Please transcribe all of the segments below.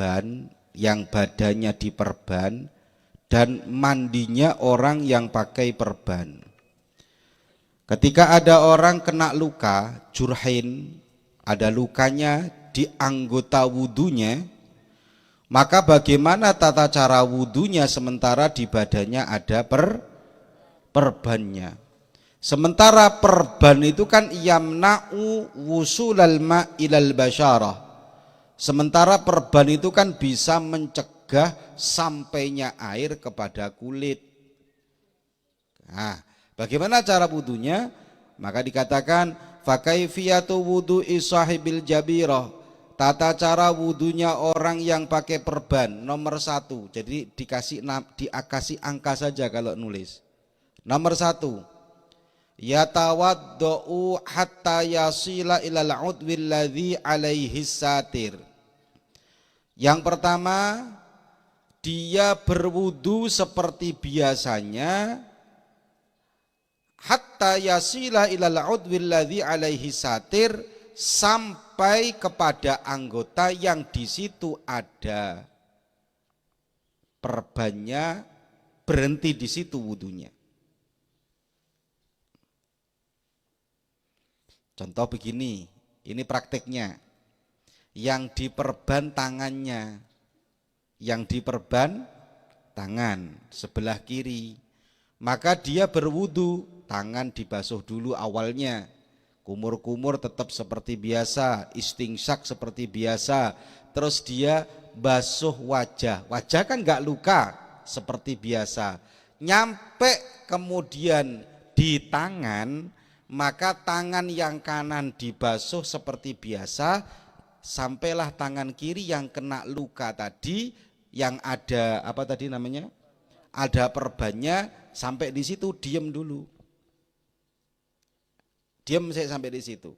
perban, yang badannya diperban, dan mandinya orang yang pakai perban. Ketika ada orang kena luka, jurhin, ada lukanya di anggota wudunya, maka bagaimana tata cara wudunya sementara di badannya ada perbannya. Sementara perban itu kan yamna'u wusulal ma'ilal basyarah. Sementara perban itu kan bisa mencegah sampainya air kepada kulit. Nah, bagaimana cara wudunya? Maka dikatakan fakaifiyatu wudu'i sahibil jabirah. Tata cara wudunya orang yang pakai perban nomor 1. Jadi dikasih angka saja kalau nulis. Nomor 1. Yatawaddau hatta yasila ilal udwil ladzi alaihi satir. Yang pertama, dia berwudu seperti biasanya hatta yasila ilal udwil ladzi alaihi satir, sampai kepada anggota yang di situ ada perbannya, berhenti di situ wudunya. Contoh begini, ini prakteknya. Yang diperban tangannya, yang diperban tangan sebelah kiri, maka dia berwudu, tangan dibasuh dulu awalnya, kumur-kumur tetap seperti biasa, istingsyak seperti biasa, terus dia basuh wajah, wajah kan nggak luka seperti biasa, nyampe kemudian di tangan, maka tangan yang kanan dibasuh seperti biasa, sampailah tangan kiri yang kena luka tadi, yang ada apa tadi namanya, ada perbannya, sampai di situ diem dulu, diem saya sampai di situ.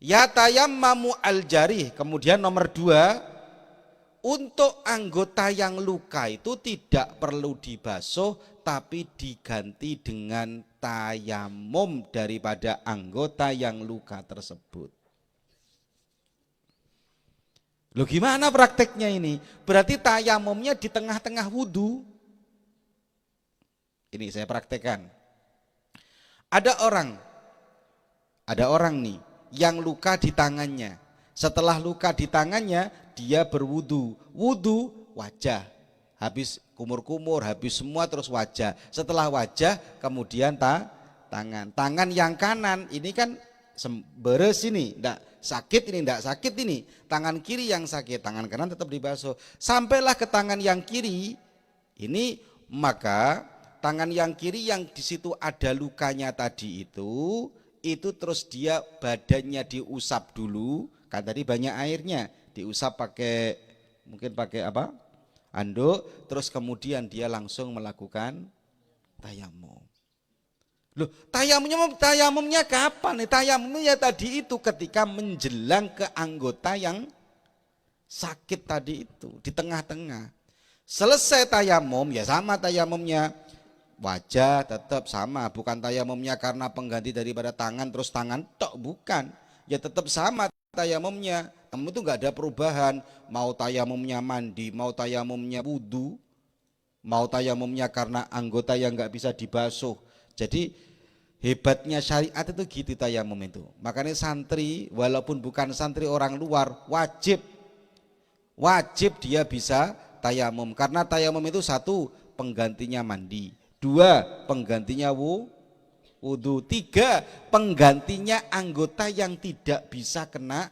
Ya tayammamu al jarih. Kemudian nomor 2, untuk anggota yang luka itu tidak perlu dibasuh, tapi diganti dengan tayamum daripada anggota yang luka tersebut. Loh, gimana prakteknya ini? Berarti tayamumnya di tengah-tengah wudu. Ini saya praktekkan. Ada orang nih yang luka di tangannya. Setelah luka di tangannya, dia berwudu. Wudu wajah, habis kumur-kumur, habis semua, terus wajah. Setelah wajah kemudian tangan. Tangan yang kanan ini kan beres ini, enggak sakit ini, enggak sakit ini. Tangan kiri yang sakit, tangan kanan tetap dibasuh. Sampailah ke tangan yang kiri ini, maka tangan yang kiri yang di situ ada lukanya tadi itu terus dia badannya diusap dulu, kan tadi banyak airnya, diusap pakai mungkin pakai apa? Anduk, terus kemudian dia langsung melakukan tayamum. Loh, tayamumnya kapan? Tayamumnya tadi itu ketika menjelang ke anggota yang sakit tadi itu, di tengah-tengah. Selesai tayamum, ya sama tayamumnya. Wajah tetap sama, bukan tayamumnya karena pengganti daripada tangan terus tangan tok, bukan. Ya tetap sama tayamumnya. Kamu itu nggak ada perubahan, mau tayamumnya mandi, mau tayamumnya wudu, mau tayamumnya karena anggota yang nggak bisa dibasuh. Jadi hebatnya syariat itu gitu tayamum itu. Makanya santri walaupun bukan santri orang luar wajib dia bisa tayamum, karena tayamum itu 1 penggantinya mandi, 2 penggantinya wudu, 3 penggantinya anggota yang tidak bisa kena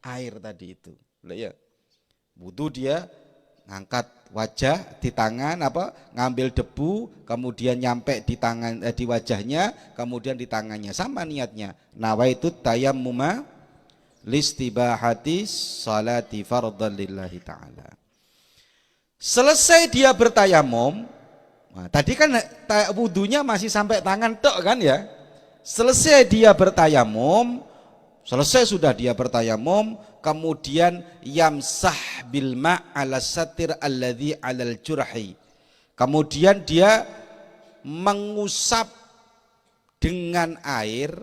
air tadi itu. Ya, wudu dia ngangkat wajah di tangan, ngambil debu, kemudian nyampe di tangan, di wajahnya, kemudian di tangannya, sama niatnya. Nawaitu tayammuma listibahati salati fardhan lillahi ta'ala. Selesai dia bertayamum, nah, tadi kan wudunya masih sampai tangan tok kan ya. Selesai dia bertayamum, selesai sudah dia bertayamum, kemudian yamsah bil ma' ala satir alladhi alal jurhi. Kemudian dia mengusap dengan air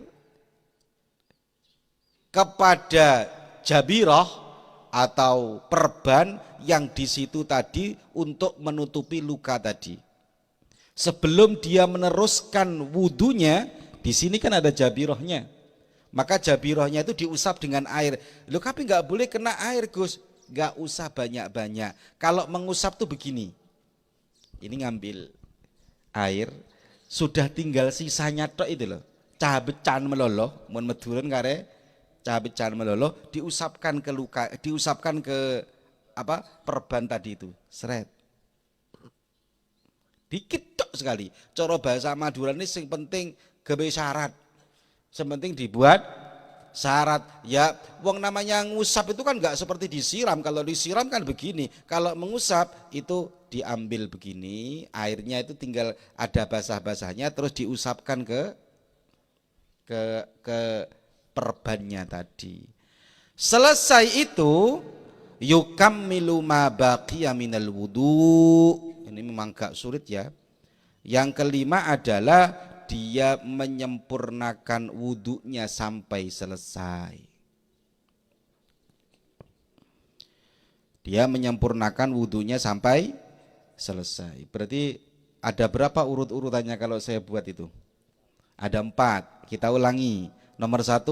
kepada jabirah, atau perban yang di situ tadi untuk menutupi luka tadi. Sebelum dia meneruskan wudunya, di sini kan ada jabirohnya. Maka jabirohnya itu diusap dengan air. Loh, tapi nggak boleh kena air, Gus. Nggak usah banyak-banyak. Kalau mengusap tuh begini. Ini ngambil air, sudah tinggal sisanya tok itu loh. Cah becan melolo, mun meduren kare cah becan melolo diusapkan ke luka, diusapkan ke apa? Perban tadi itu. Seret. Dikit tok sekali. Cara bahasa Madura ini sing penting gawe syarat. Sepenting dibuat syarat. Ya, wong namanya ngusap itu kan enggak seperti disiram. Kalau disiram kan begini. Kalau mengusap itu diambil begini, airnya itu tinggal ada basah-basahnya terus diusapkan ke perbannya tadi. Selesai itu yukammilu ma baqiya minal wudu. Ini memang agak sulit ya. Yang kelima adalah dia menyempurnakan wudunya sampai selesai. Dia menyempurnakan wudunya sampai selesai. Berarti ada berapa urut-urutannya kalau saya buat itu? Ada 4. Kita ulangi. Nomor 1,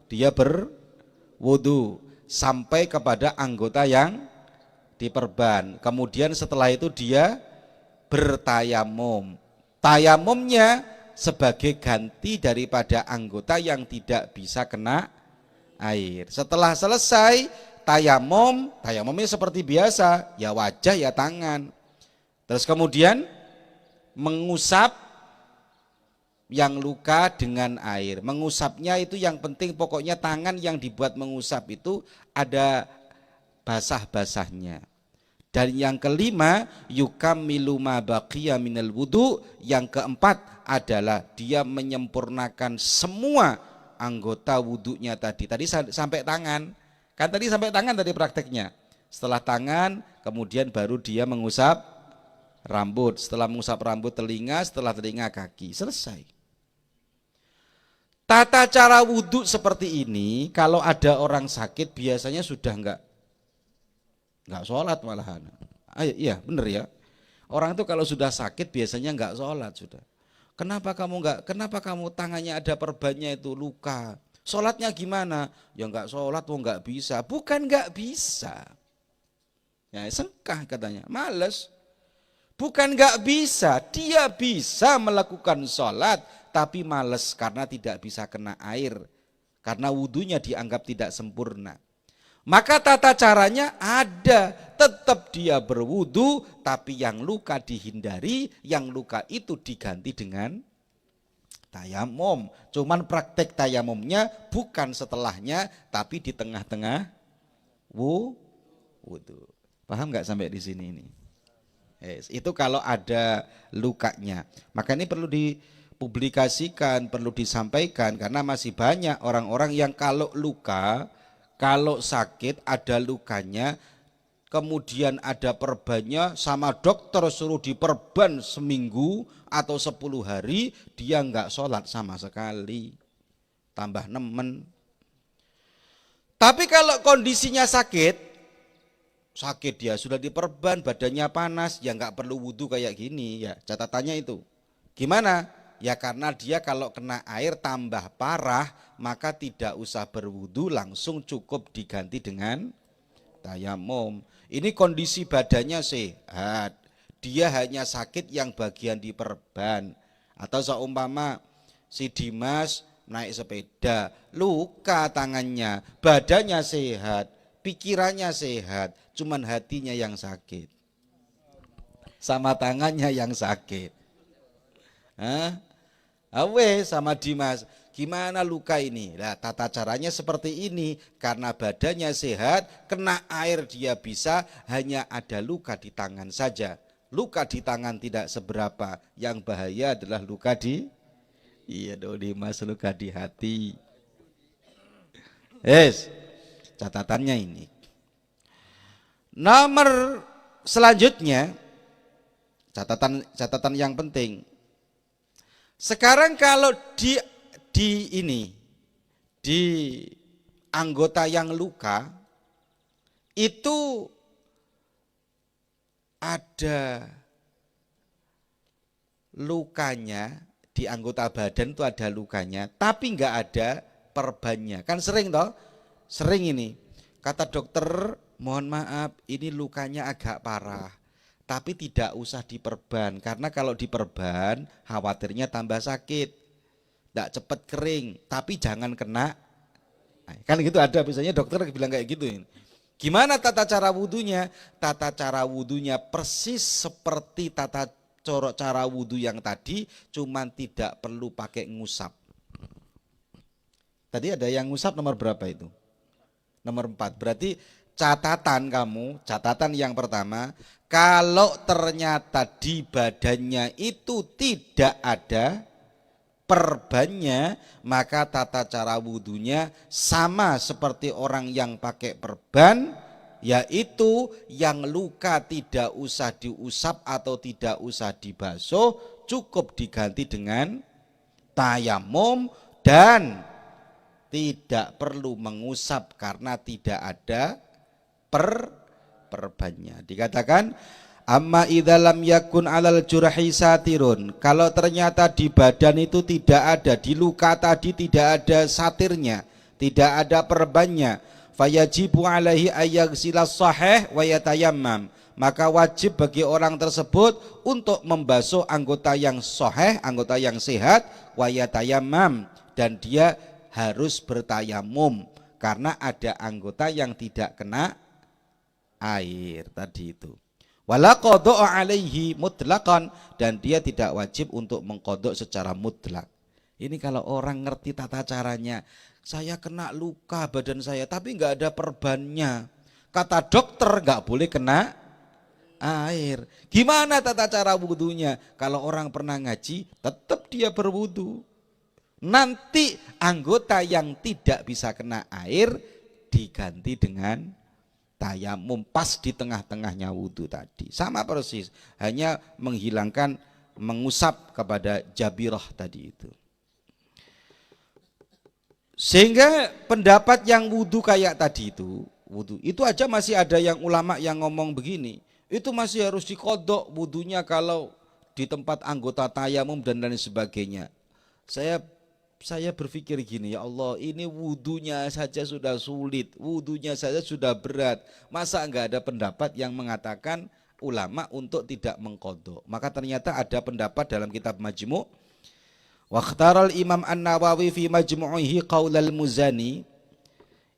dia berwudu sampai kepada anggota yang diperban. Kemudian setelah itu dia bertayamum. Tayamumnya sebagai ganti daripada anggota yang tidak bisa kena air. Setelah selesai tayamum, tayamumnya seperti biasa, ya wajah ya tangan. Terus kemudian mengusap yang luka dengan air. Mengusapnya itu yang penting, pokoknya tangan yang dibuat mengusap itu ada basah-basahnya. Dan yang kelima, yukammilu ma baqiya minal wudu. Yang keempat adalah dia menyempurnakan semua anggota wudunya tadi. Tadi sampai tangan. Kan tadi sampai tangan tadi prakteknya. Setelah tangan, kemudian baru dia mengusap rambut. Setelah mengusap rambut telinga, setelah telinga kaki. Selesai. Tata cara wudu seperti ini, kalau ada orang sakit biasanya sudah enggak sholat malahan. Iya bener ya. Orang itu kalau sudah sakit biasanya enggak sholat sudah. Kenapa kamu tangannya ada perbannya itu luka? Sholatnya gimana? Ya enggak sholat, enggak bisa. Bukan enggak bisa. Ya sengkah katanya, males. Bukan enggak bisa, dia bisa melakukan sholat tapi males karena tidak bisa kena air. Karena wudunya dianggap tidak sempurna. Maka tata caranya ada, tetap dia berwudu, tapi yang luka dihindari, yang luka itu diganti dengan tayamum. Cuman praktek tayamumnya bukan setelahnya, tapi di tengah-tengah wudu. Paham nggak sampai di sini ini? Yes, itu kalau ada lukanya. Maka ini perlu dipublikasikan, perlu disampaikan karena masih banyak orang-orang yang kalau luka, kalau sakit ada lukanya, kemudian ada perbannya, sama dokter suruh diperban seminggu atau 10 hari, dia enggak sholat sama sekali, tambah nemen. Tapi kalau kondisinya sakit dia sudah diperban, badannya panas, ya enggak perlu wudu kayak gini ya, catatannya itu. Gimana? Ya karena dia kalau kena air tambah parah, maka tidak usah berwudu, langsung cukup diganti dengan tayamum. Ini kondisi badannya sehat, dia hanya sakit yang bagian diperban. Atau seumpama si Dimas naik sepeda, luka tangannya, badannya sehat, pikirannya sehat, cuman hatinya yang sakit, sama tangannya yang sakit. Awe sama Dimas, gimana luka ini? Nah, tata caranya seperti ini, karena badannya sehat, kena air dia bisa, hanya ada luka di tangan saja. Luka di tangan tidak seberapa, yang bahaya adalah luka di Dimas, luka di hati. Yes, catatannya ini. Nomor selanjutnya, catatan yang penting. Sekarang kalau di anggota yang luka itu ada lukanya di anggota badan, itu ada lukanya, tapi enggak ada perbannya. Kan sering toh? Sering ini. Kata dokter, mohon maaf, ini lukanya agak parah. Tapi tidak usah diperban, karena kalau diperban khawatirnya tambah sakit. Tidak cepat kering, tapi jangan kena. Kan gitu, ada biasanya dokter bilang kayak gitu. Gimana tata cara wudunya? Tata cara wudunya persis seperti tata cara wudu yang tadi, cuman tidak perlu pakai ngusap. Tadi ada yang ngusap nomor berapa itu? Nomor 4. Berarti catatan kamu, catatan yang pertama, kalau ternyata di badannya itu tidak ada perbannya, maka tata cara wudunya sama seperti orang yang pakai perban, yaitu yang luka tidak usah diusap atau tidak usah dibasuh, cukup diganti dengan tayamum dan tidak perlu mengusap karena tidak ada perbannya. Dikatakan amma idza lam yakun alal jurahi satirun, kalau ternyata di badan itu tidak ada, di luka tadi tidak ada satirnya, tidak ada perbannya, fayajibu alaihi ayyaghsilas sahih wa yatayammam, maka wajib bagi orang tersebut untuk membasuh anggota yang sahih, anggota yang sehat, wa yatayammam, dan dia harus bertayamum karena ada anggota yang tidak kena air tadi itu. Wala qada'a alaihi mutlaqan, dan dia tidak wajib untuk mengqadha secara mutlak. Ini kalau orang ngerti tata caranya, saya kena luka badan saya tapi enggak ada perbannya. Kata dokter enggak boleh kena air. Gimana tata cara wudunya? Kalau orang pernah ngaji, tetap dia berwudu. Nanti anggota yang tidak bisa kena air diganti dengan tayamum pas di tengah-tengahnya wudu tadi. Sama persis, hanya menghilangkan, mengusap kepada jabirah tadi itu. Sehingga pendapat yang wudu kayak tadi itu, wudu itu aja masih ada yang ulama yang ngomong begini, itu masih harus dikodok wudunya kalau di tempat anggota tayamum dan lain sebagainya. Saya berpikir gini, ya Allah, ini wudunya saja sudah sulit, wudunya saja sudah berat, masa enggak ada pendapat yang mengatakan ulama untuk tidak mengqadha? Maka ternyata ada pendapat dalam kitab Majmu'. Waqtaral Imam An-Nawawi fi Majmu'ihi qaulal Muzani.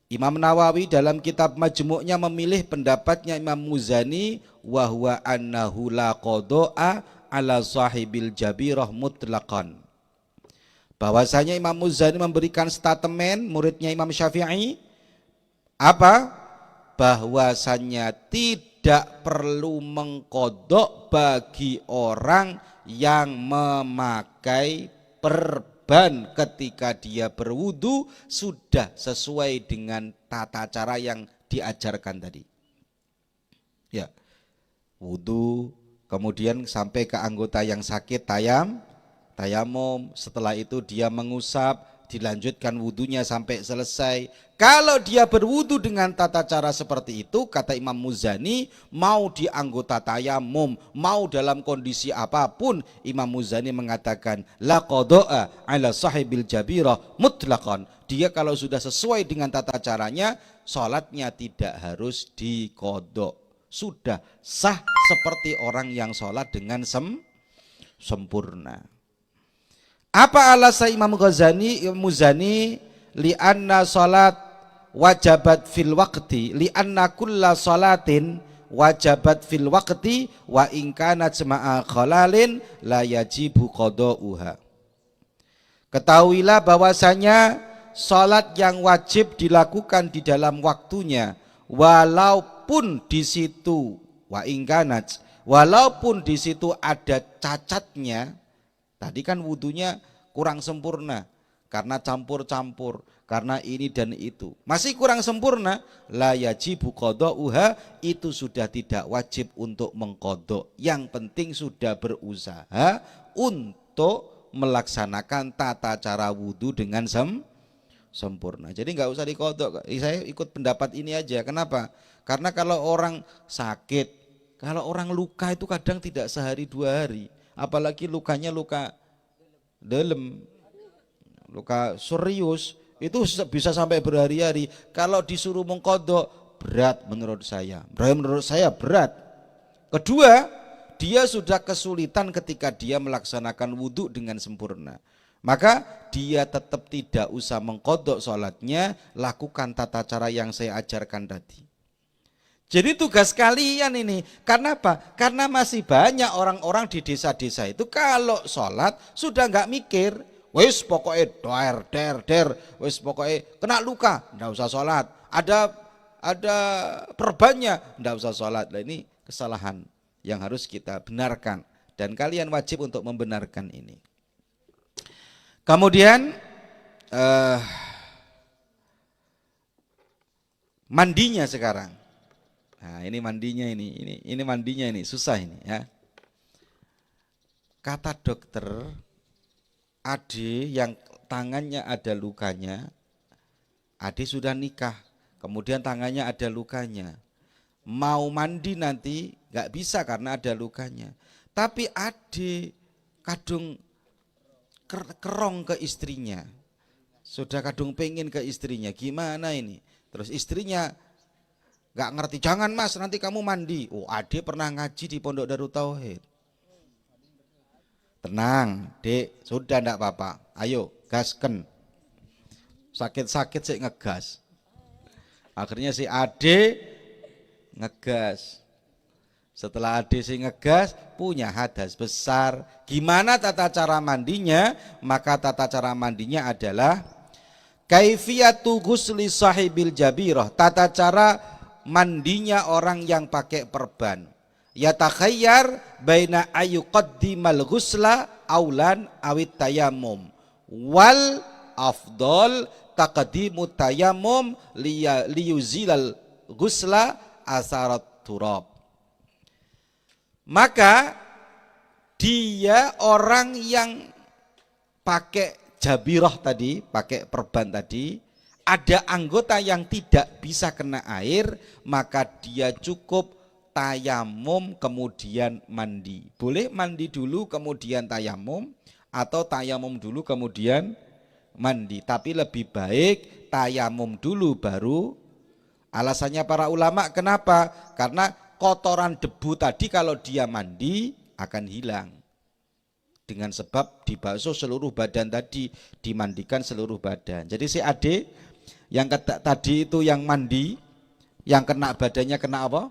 Imam Nawawi dalam kitab Majmu'nya memilih pendapatnya Imam Muzani, wa huwa annahu la qada'a ala sahibil jabirah mutlaqan. Bahwasanya Imam Muzani memberikan statement muridnya Imam Syafi'i apa? Bahwasanya tidak perlu mengkodok bagi orang yang memakai perban ketika dia berwudu, sudah sesuai dengan tata cara yang diajarkan tadi. Ya, wudu, kemudian sampai ke anggota yang sakit tayamum, setelah itu dia mengusap, dilanjutkan wudunya sampai selesai. Kalau dia berwudu dengan tata cara seperti itu, kata Imam Muzani, mau di anggota tayamum, mau dalam kondisi apapun, Imam Muzani mengatakan la qada'a ala sahibil jabirah mutlaqan. Dia kalau sudah sesuai dengan tata caranya, sholatnya tidak harus diqadha, sudah sah seperti orang yang sholat dengan sempurna. Apa alasan Imam Muzani? Li'anna salat wajabat fil waqti, li'anna kulla salatin wajabat fil waqti wa in kanat ma'a khalalin la yajibu qada'uha. Ketahuilah bahwasanya salat yang wajib dilakukan di dalam waktunya, walaupun di situ wa in kanat, walaupun di situ ada cacatnya. Tadi kan wudunya kurang sempurna karena campur-campur, karena ini dan itu, masih kurang sempurna, la yajibu qada'uha, itu sudah tidak wajib untuk mengqadha. Yang penting sudah berusaha untuk melaksanakan tata cara wudu dengan sempurna. Jadi nggak usah dikodok. Saya ikut pendapat ini aja. Kenapa? Karena kalau orang sakit, kalau orang luka itu kadang tidak sehari 2 hari. Apalagi lukanya luka dalam, luka serius, itu bisa sampai berhari-hari. Kalau disuruh mengkodok, berat menurut saya. Menurut saya berat. Kedua, dia sudah kesulitan ketika dia melaksanakan wudhu dengan sempurna. Maka dia tetap tidak usah mengkodok sholatnya, lakukan tata cara yang saya ajarkan tadi. Jadi tugas kalian ini, karena apa? Karena masih banyak orang-orang di desa-desa itu kalau sholat sudah nggak mikir, wis pokoknya der, wis pokoknya kena luka, nggak usah sholat. Ada perbannya, nggak usah sholat. Nah, ini kesalahan yang harus kita benarkan dan kalian wajib untuk membenarkan ini. Kemudian mandinya sekarang. Nah, ini mandinya ini mandinya ini susah ini ya. Kata dokter, Ade yang tangannya ada lukanya, Ade sudah nikah, kemudian tangannya ada lukanya. Mau mandi nanti nggak bisa karena ada lukanya. Tapi Ade kadung kerong ke istrinya, sudah kadung pengen ke istrinya, gimana ini? Terus istrinya nggak ngerti, jangan mas nanti kamu mandi. Oh, Ade pernah ngaji di Pondok Darut Tauhid. Tenang dek, sudah ndak apa-apa, ayo gasken, sakit-sakit sih ngegas. Akhirnya si Ade ngegas. Setelah Ade si ngegas, punya hadas besar. Gimana tata cara mandinya? Maka tata cara mandinya adalah kaifiyatu ghusli sahibil jabirah, tata cara mandinya orang yang pakai perban. Yatakhayyar baina ayuqaddimal ghusla aulan awit tayammum wal afdol taqdimut tayammum liyuzilal ghusla asarat turab. Maka dia orang yang pakai jabirah tadi, pakai perban tadi, ada anggota yang tidak bisa kena air, maka dia cukup tayamum kemudian mandi. Boleh mandi dulu kemudian tayamum, atau tayamum dulu kemudian mandi. Tapi lebih baik tayamum dulu baru. Alasannya para ulama kenapa? Karena kotoran debu tadi kalau dia mandi akan hilang. Dengan sebab dibasuh seluruh badan tadi, dimandikan seluruh badan. Jadi si Ade yang tadi itu yang mandi, yang kena badannya kena apa?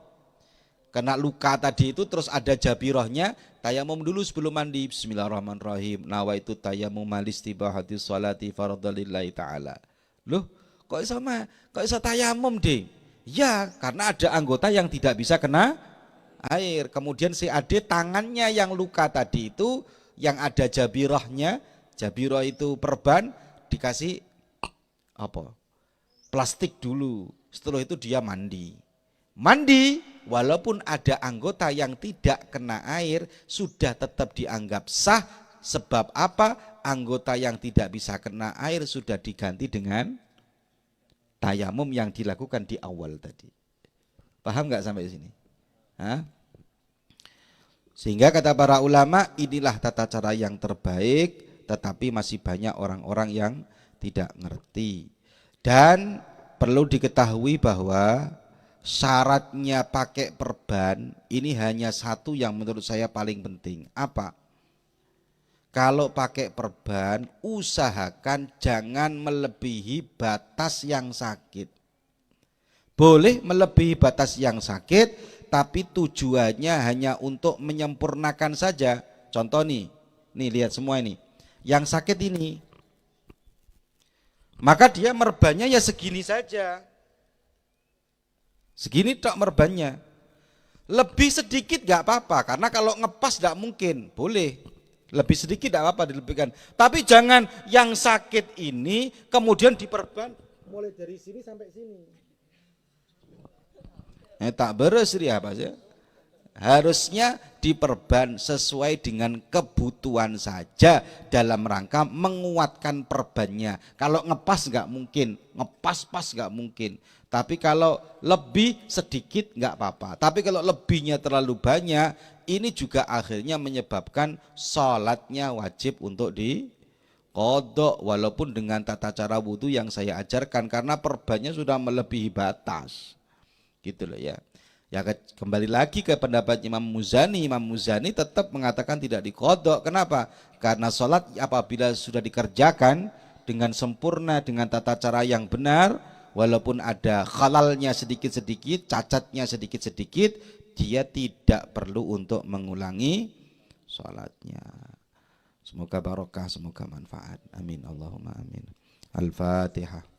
Kena luka tadi itu, terus ada jabirahnya, tayamum dulu sebelum mandi. Bismillahirrahmanirrahim. Nawaitu tayamum malistibahati sholati fardhalillahi ta'ala. Loh, kok iso tayamum deh? Ya, karena ada anggota yang tidak bisa kena air. Kemudian si Ade tangannya yang luka tadi itu, yang ada jabirahnya, jabirah itu perban, dikasih apa? Plastik dulu. Setelah itu dia mandi. Mandi, walaupun ada anggota yang tidak kena air, sudah tetap dianggap sah. Sebab apa? Anggota yang tidak bisa kena air sudah diganti dengan tayamum yang dilakukan di awal tadi. Paham nggak sampai sini? Hah? Sehingga kata para ulama, inilah tata cara yang terbaik, tetapi masih banyak orang-orang yang tidak ngerti. Dan perlu diketahui bahwa syaratnya pakai perban ini hanya satu yang menurut saya paling penting. Apa? Kalau pakai perban, usahakan jangan melebihi batas yang sakit. Boleh melebihi batas yang sakit, tapi tujuannya hanya untuk menyempurnakan saja. Contoh nih lihat semua ini, yang sakit ini, maka dia merbannya ya segini saja. Segini tok merbannya. Lebih sedikit gak apa-apa, karena kalau ngepas gak mungkin, boleh. Lebih sedikit gak apa-apa dilebihkan. Tapi jangan yang sakit ini kemudian diperban mulai dari sini sampai sini. Tak beres ya Pak ya. harusnya diperban sesuai dengan kebutuhan saja dalam rangka menguatkan perbannya. Kalau ngepas nggak mungkin, ngepas-pas nggak mungkin. Tapi kalau lebih sedikit nggak apa-apa. Tapi kalau lebihnya terlalu banyak, ini juga akhirnya menyebabkan sholatnya wajib untuk diqodho walaupun dengan tata cara wudhu yang saya ajarkan, karena perbannya sudah melebihi batas. Gitu loh ya. Ya kembali lagi ke pendapat Imam Muzani. Imam Muzani tetap mengatakan tidak diqodho. Kenapa? Karena sholat apabila sudah dikerjakan dengan sempurna, dengan tata cara yang benar, walaupun ada khalalnya sedikit-sedikit, cacatnya sedikit-sedikit, dia tidak perlu untuk mengulangi sholatnya. Semoga barokah, semoga manfaat. Amin Allahumma amin. Al-Fatihah.